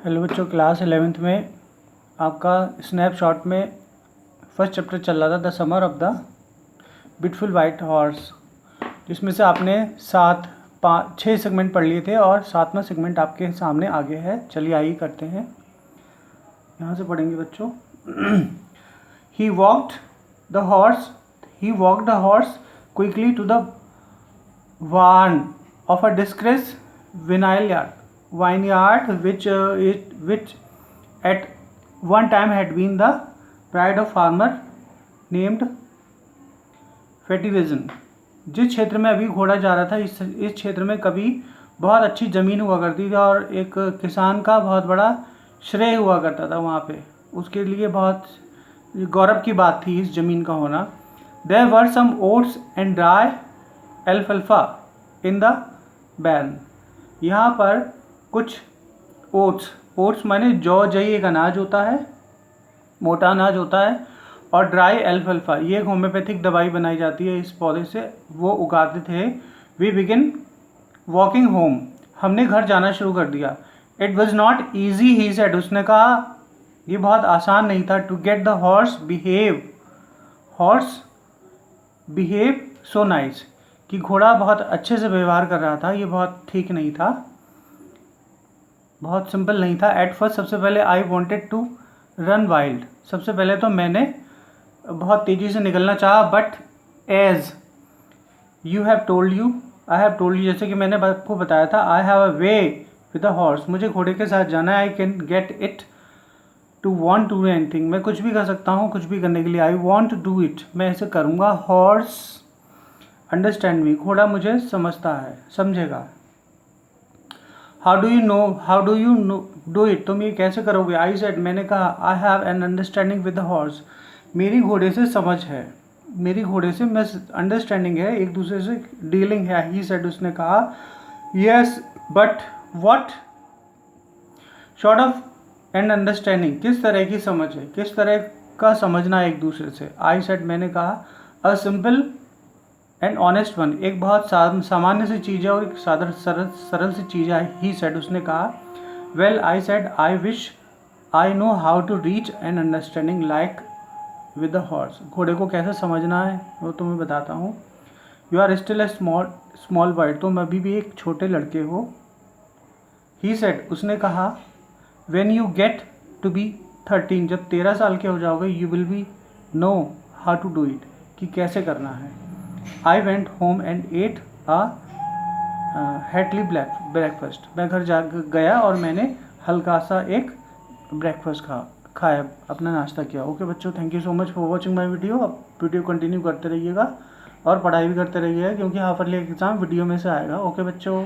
Hello बच्चों, class 11th में आपका स्नैपशॉट में फर्स्ट चैप्टर चल रहा था the summer of the beautiful white horse, जिसमें से आपने 6 सेगमेंट पढ़ लिए थे और 7वां सेगमेंट आपके सामने आगे है। चलिए आइए करते हैं, यहाँ से पढ़ेंगे बच्चों। He walked the horse quickly to the barn of a disgrace vineyard which at one time had been the pride of farmer named Fetivision। जिस क्षेत्र में अभी घोड़ा जा रहा था, इस क्षेत्र में कभी बहुत अच्छी ज़मीन हुआ करती थी और एक किसान का बहुत बड़ा श्रेय हुआ करता था वहाँ पे। उसके लिए बहुत गौरव की बात थी इस ज़मीन का होना। There were some oats and dry alfalfa in the ban. यहाँ पर कुछ ओट्स माने जौ जई एक अनाज होता है, मोटा अनाज होता है, और ड्राई एल्फल्फा ये एक होम्योपैथिक दवाई बनाई जाती है इस पौधे से, वो उगाते थे। वी बिगिन वॉकिंग होम, हमने घर जाना शुरू कर दिया। It was not easy he said, उसने कहा ये बहुत आसान नहीं था। To get the horse behave so nice, कि घोड़ा बहुत अच्छे से व्यवहार कर रहा था, ये बहुत ठीक नहीं था, बहुत सिंपल नहीं था। एट फर्स्ट, सबसे पहले I wanted to run wild, सबसे पहले तो मैंने बहुत तेज़ी से निकलना चाहा। But as I have told you, जैसे कि मैंने आपको बताया था, I have a way with the horse, मुझे घोड़े के साथ जाना है। I can get it to want to do anything, मैं कुछ भी कर सकता हूँ कुछ भी करने के लिए। I want to do it, मैं इसे करूँगा। हॉर्स अंडरस्टैंड मी, घोड़ा मुझे समझता है, समझेगा। How do you know do it, तुम ये कैसे करोगे। आई सेड, मैंने कहा, I have an understanding with the horse, मेरी घोड़े से समझ है, मेरी घोड़े से मैं अंडरस्टैंडिंग है, एक दूसरे से डीलिंग है। ही सेड, उसने कहा, yes but what sort of an understanding, किस तरह की समझ है, किस तरह का समझना एक दूसरे से। आई सेड, मैंने कहा, a simple and honest one, एक बहुत सामान्य सी चीज़ है और एक सरल सी चीज़ है। ही सेड, उसने कहा, well I said, I wish I know how to reach an understanding like with the horse, घोड़े को कैसे समझना है वो तुम्हें बताता हूँ। You are still a small boy, तुम अभी भी एक छोटे लड़के हो। ही सेड, उसने कहा, when you get to be 13, जब 13 साल के हो जाओगे, you will be know how to do it, कि कैसे करना है। I went home and ate a hearty breakfast, मैं घर जा गया और मैंने हल्का सा एक ब्रेकफास्ट खाया, अपना नाश्ता किया। ओके बच्चों, thank you so much for watching my video. अब वीडियो कंटिन्यू करते रहिएगा और पढ़ाई भी करते रहिएगा, क्योंकि हाफ ईयरली एग्जाम वीडियो में से आएगा। ओके बच्चों।